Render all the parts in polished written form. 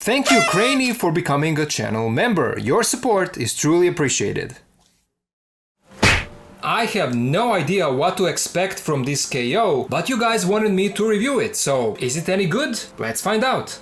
Thank you, Craney, for becoming a channel member. Your support is truly appreciated. I have no idea what to expect from this KO, but you guys wanted me to review it, so is it any good? Let's find out.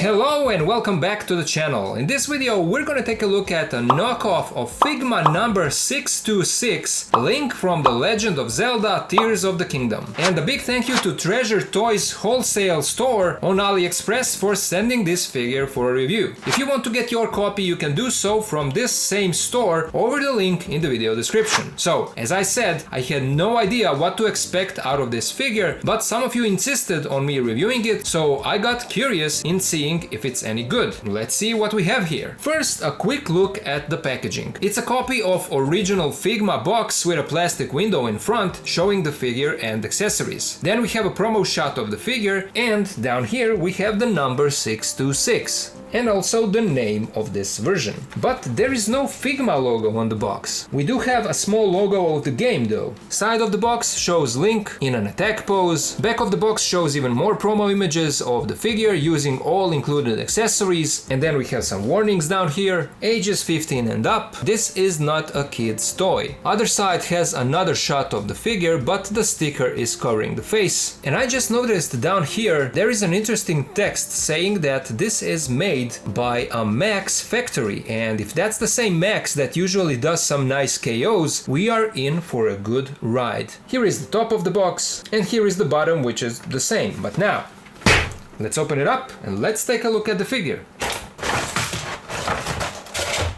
Hello and welcome back to the channel. In this video we're gonna take a look at a knockoff of Figma number 626, Link from The Legend of Zelda Tears of the Kingdom. And a big thank you to Treasure Toys wholesale store on Aliexpress for sending this figure for a review. If you want to get your copy, you can do so from this same store over the link in the video description. So, as I said, I had no idea what to expect out of this figure, but some of you insisted on me reviewing it, so I got curious in seeing if it's any good. Let's see what we have here. First, a quick look at the packaging. It's a copy of original Figma box with a plastic window in front showing the figure and accessories. Then we have a promo shot of the figure, and down here we have the number 626. And also the name of this version. But there is no Figma logo on the box. We do have a small logo of the game though. Side of the box shows Link in an attack pose. Back of the box shows even more promo images of the figure using all included accessories. And then we have some warnings down here. Ages 15 and up. This is not a kid's toy. Other side has another shot of the figure, but the sticker is covering the face. And I just noticed down here there is an interesting text saying that this is made by a Max factory, and if that's the same Max that usually does some nice KOs, we are in for a good ride. Here is the top of the box, and here is the bottom, which is the same. But now, let's open it up and let's take a look at the figure.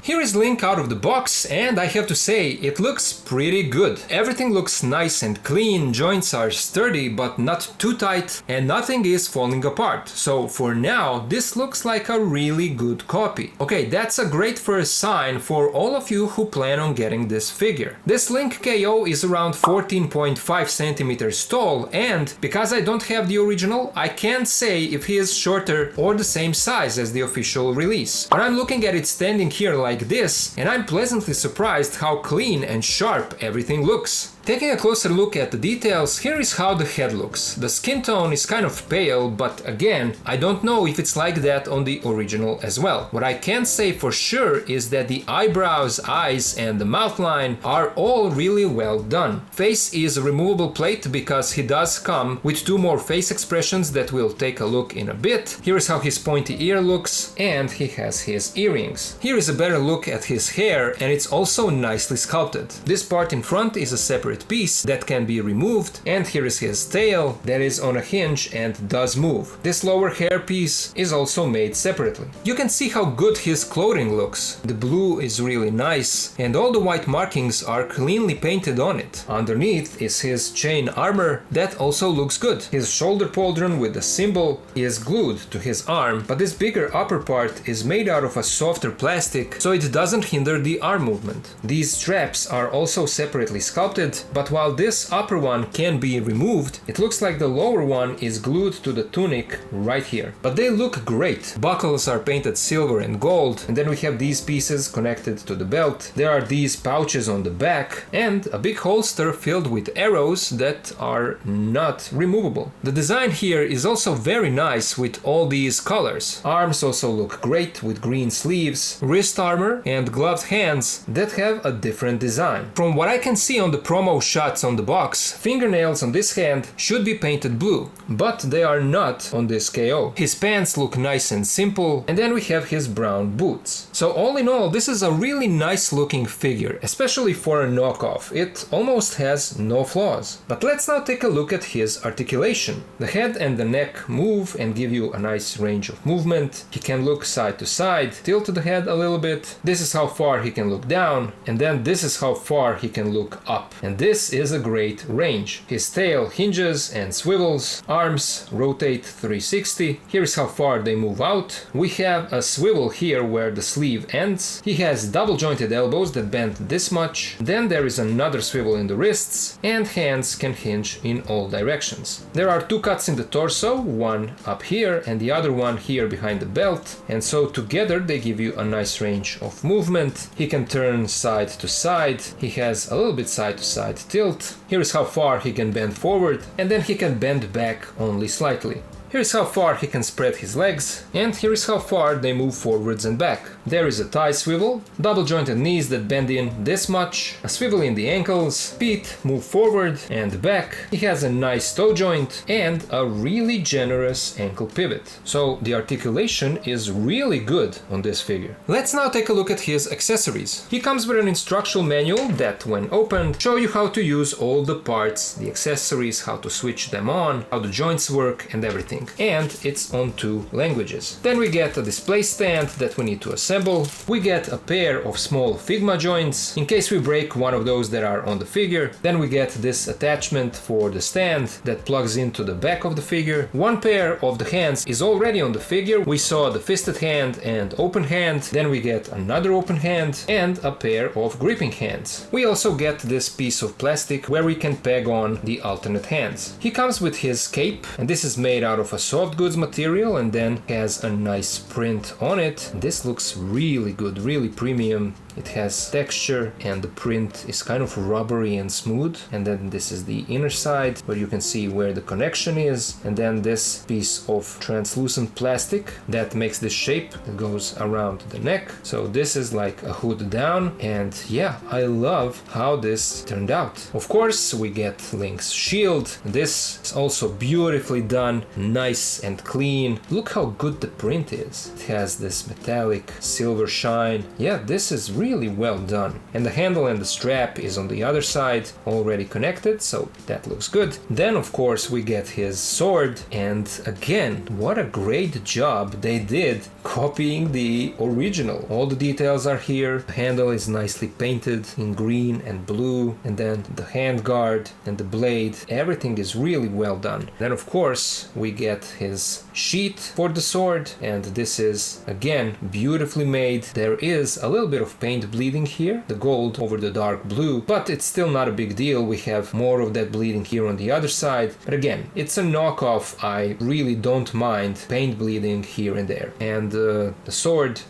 Here is Link out of the box, and I have to say, it looks pretty good. Everything looks nice and clean, joints are sturdy but not too tight, and nothing is falling apart. So for now, this looks like a really good copy. Okay, that's a great first sign for all of you who plan on getting this figure. This Link KO is around 14.5 centimeters tall, and because I don't have the original, I can't say if he is shorter or the same size as the official release. But I'm looking at it standing here like this, and I'm pleasantly surprised how clean and sharp everything looks. Taking a closer look at the details, here is how the head looks. The skin tone is kind of pale, but again, I don't know if it's like that on the original as well. What I can say for sure is that the eyebrows, eyes, and the mouth line are all really well done. Face is a removable plate because he does come with two more face expressions that we'll take a look in a bit. Here is how his pointy ear looks, and he has his earrings. Here is a better look at his hair, and it's also nicely sculpted. This part in front is a separate piece that can be removed, and here is his tail that is on a hinge and does move. This lower hair piece is also made separately. You can see how good his clothing looks. The blue is really nice, and all the white markings are cleanly painted on it. Underneath is his chain armor that also looks good. His shoulder pauldron with the symbol is glued to his arm, but this bigger upper part is made out of a softer plastic, so it doesn't hinder the arm movement. These straps are also separately sculpted, but while this upper one can be removed, it looks like the lower one is glued to the tunic right here. But they look great. Buckles are painted silver and gold, and then we have these pieces connected to the belt. There are these pouches on the back, and a big holster filled with arrows that are not removable. The design here is also very nice with all these colors. Arms also look great with green sleeves, wrist armor, and gloved hands that have a different design. From what I can see on the promo shots on the box, fingernails on this hand should be painted blue, but they are not on this KO. His pants look nice and simple, and then we have his brown boots. So all in all, this is a really nice looking figure, especially for a knockoff. It almost has no flaws. But let's now take a look at his articulation. The head and the neck move and give you a nice range of movement. He can look side to side, tilt the head a little bit. This is how far he can look down, and then this is how far he can look up. And this is a great range. His tail hinges and swivels, arms rotate 360. Here's how far they move out. We have a swivel here where the sleeve ends. He has double jointed elbows that bend this much. Then there is another swivel in the wrists, and hands can hinge in all directions. There are two cuts in the torso, one up here and the other one here behind the belt, and so together they give you a nice range of movement. He can turn side to side. He has a little bit side to side tilt. Here is how far he can bend forward, and then he can bend back only slightly. Here is how far he can spread his legs, and here is how far they move forwards and back. There is a thigh swivel, double jointed knees that bend in this much, a swivel in the ankles, feet move forward and back, he has a nice toe joint, and a really generous ankle pivot. So the articulation is really good on this figure. Let's now take a look at his accessories. He comes with an instructional manual that, when opened, show you how to use all the parts, the accessories, how to switch them on, how the joints work and everything. And it's on 2 languages. Then we get a display stand that we need to assemble. We get a pair of small Figma joints in case we break one of those that are on the figure. Then we get this attachment for the stand that plugs into the back of the figure. One pair of the hands is already on the figure. We saw the fisted hand and open hand. Then we get another open hand and a pair of gripping hands. We also get this piece of plastic where we can peg on the alternate hands. He comes with his cape, and this is made out of a soft goods material and then has a nice print on it. This looks really good, really premium. It has texture and the print is kind of rubbery and smooth. And then this is the inner side where you can see where the connection is. And then this piece of translucent plastic that makes this shape that goes around the neck. So this is like a hood down. And yeah, I love how this turned out. Of course, we get Link's shield. This is also beautifully done, nice and clean. Look how good the print is. It has this metallic silver shine. Yeah, this is really well done. And the handle and the strap is on the other side, already connected, so that looks good. Then of course we get his sword, and again, what a great job they did copying the original. All the details are here. The handle is nicely painted in green and blue, and then the hand guard and the blade, everything is really well done. Then of course we get his sheath for the sword, and this is again beautifully made. There is a little bit of paint bleeding here, the gold over the dark blue, but it's still not a big deal. We have more of that bleeding here on the other side, but again, it's a knockoff. I really don't mind paint bleeding here and there, and the sword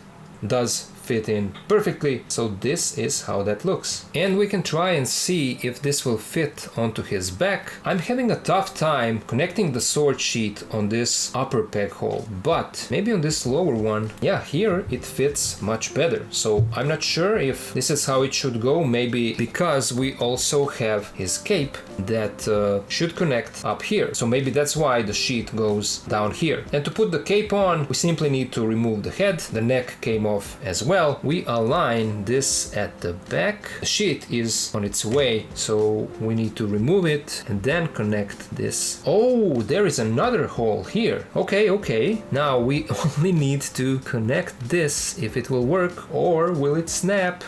does fit in perfectly. So this is how that looks. And we can try and see if this will fit onto his back. I'm having a tough time connecting the sword sheath on this upper peg hole, but maybe on this lower one, yeah, here it fits much better. So I'm not sure if this is how it should go, maybe because we also have his cape that should connect up here. So maybe that's why the sheath goes down here. And to put the cape on, we simply need to remove the head. The neck came off as well. We align this at the back. The sheath is on its way, so we need to remove it and then connect this. Oh, there is another hole here. Okay. Now we only need to connect this, if it will work, or will it snap?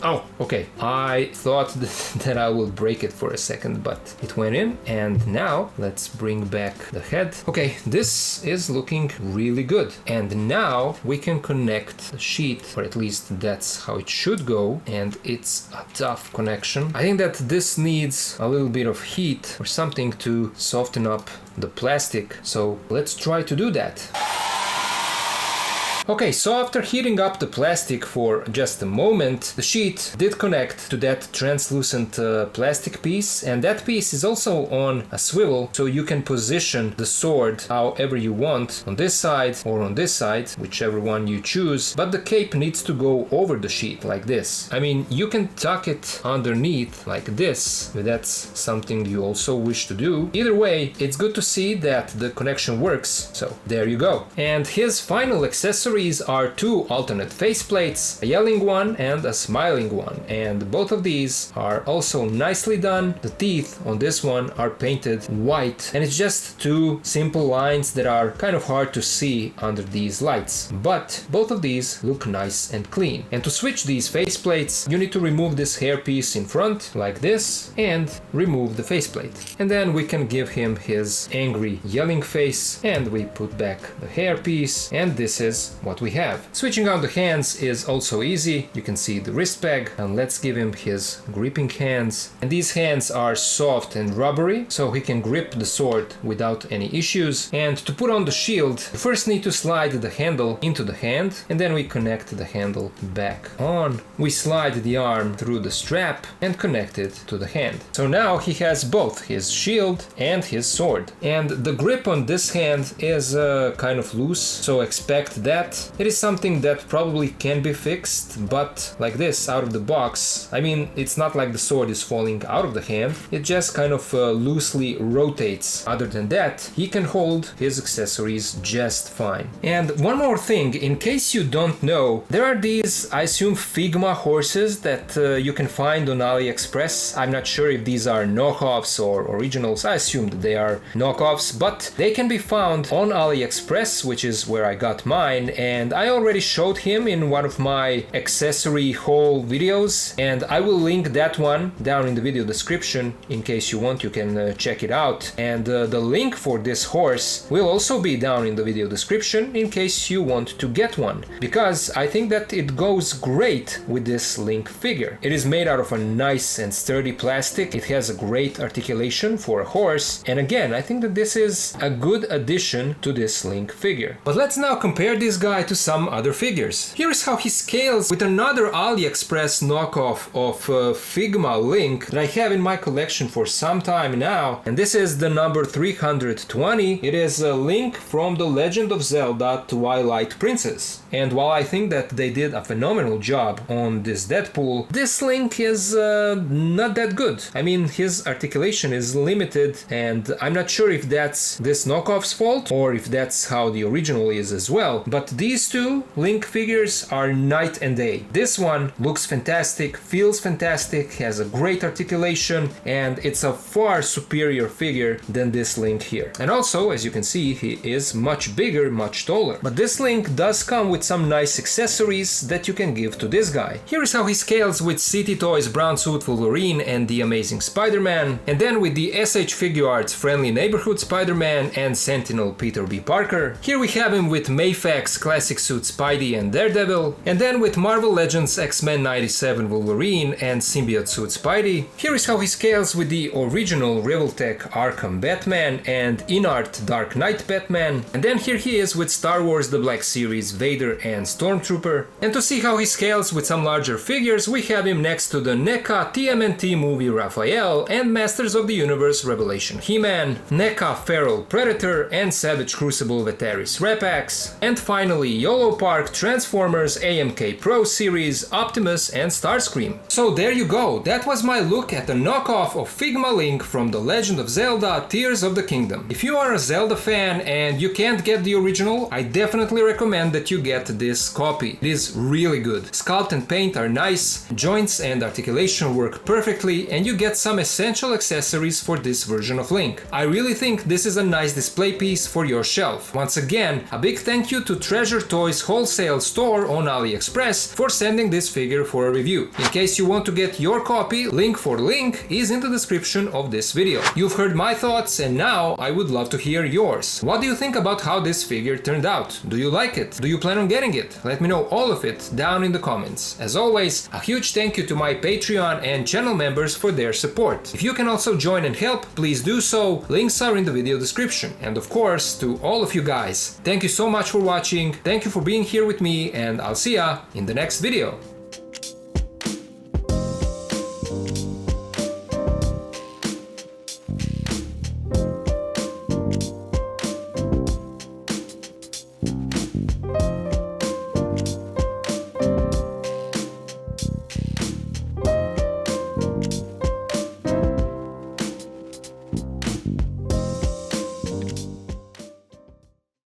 Oh, okay. I thought that I will break it for a second, but it went in. And now let's bring back the head. Okay, this is looking really good. And now we can connect the sheath, or at least that's how it should go. And it's a tough connection. I think that this needs a little bit of heat or something to soften up the plastic. So let's try to do that. Okay, so after heating up the plastic for just a moment, the sheet did connect to that translucent plastic piece, and that piece is also on a swivel, so you can position the sword however you want, on this side or on this side, whichever one you choose, but the cape needs to go over the sheet like this. I mean, you can tuck it underneath like this, if that's something you also wish to do. Either way, it's good to see that the connection works, so there you go. And his final accessories are two alternate faceplates, a yelling one and a smiling one, and both of these are also nicely done. The teeth on this one are painted white, and it's just two simple lines that are kind of hard to see under these lights, but both of these look nice and clean. And to switch these faceplates, you need to remove this hairpiece in front like this and remove the faceplate, and then we can give him his angry yelling face, and we put back the hairpiece, and this is what we have. Switching on the hands is also easy. You can see the wrist peg, and let's give him his gripping hands. And these hands are soft and rubbery, so he can grip the sword without any issues. And to put on the shield, you first need to slide the handle into the hand, and then we connect the handle back on. We slide the arm through the strap and connect it to the hand. So now he has both his shield and his sword. And the grip on this hand is kind of loose, so expect that. It is something that probably can be fixed, but like this, out of the box, I mean, it's not like the sword is falling out of the hand, it just kind of loosely rotates. Other than that, he can hold his accessories just fine. And one more thing, in case you don't know, there are these, I assume, Figma horses that you can find on Aliexpress. I'm not sure if these are knockoffs or originals. I assume that they are knockoffs, but they can be found on Aliexpress, which is where I got mine, and I already showed him in one of my accessory haul videos, and I will link that one down in the video description. In case you want, you can check it out, and the link for this horse will also be down in the video description in case you want to get one, because I think that it goes great with this Link figure. It is made out of a nice and sturdy plastic, it has a great articulation for a horse, and again, I think that this is a good addition to this Link figure. But let's now compare this guy to some other figures. Here is how he scales with another AliExpress knockoff of Figma Link that I have in my collection for some time now, and this is the number 320. It is a Link from The Legend of Zelda Twilight Princess. And while I think that they did a phenomenal job on this Deadpool, this Link is not that good. I mean, his articulation is limited, and I'm not sure if that's this knockoff's fault or if that's how the original is as well. But these two Link figures are night and day. This one looks fantastic, feels fantastic, has a great articulation, and it's a far superior figure than this Link here. And also, as you can see, he is much bigger, much taller. But this Link does come with some nice accessories that you can give to this guy. Here is how he scales with City Toys Brown Suit Wolverine and the Amazing Spider-Man, and then with the SH Figuarts Friendly Neighborhood Spider-Man and Sentinel Peter B. Parker. Here we have him with Mayfax Classic Suit Spidey and Daredevil, and then with Marvel Legends X-Men 97 Wolverine and Symbiote Suit Spidey. Here is how he scales with the original Revoltech Arkham Batman and InArt Dark Knight Batman, and then here he is with Star Wars The Black Series Vader and Stormtrooper. And to see how he scales with some larger figures, we have him next to the NECA TMNT movie Raphael and Masters of the Universe Revelation He-Man, NECA Feral Predator and Savage Crucible Vetaris Repax, and finally YOLO Park Transformers AMK Pro Series Optimus and Starscream. So there you go, that was my look at the knockoff of Figma Link from The Legend of Zelda Tears of the Kingdom. If you are a Zelda fan and you can't get the original, I definitely recommend that you get this copy. It is really good. Sculpt and paint are nice, joints and articulation work perfectly, and you get some essential accessories for this version of Link. I really think this is a nice display piece for your shelf. Once again, a big thank you to Treasure Toys wholesale store on AliExpress for sending this figure for a review. In case you want to get your copy, link for Link is in the description of this video. You've heard my thoughts, and now I would love to hear yours. What do you think about how this figure turned out? Do you like it? Do you plan on getting it? Let me know all of it down in the comments. As always, a huge thank you to my Patreon and channel members for their support. If you can also join and help, please do so. Links are in the video description. And of course, to all of you guys, thank you so much for watching, thank you for being here with me, and I'll see ya in the next video.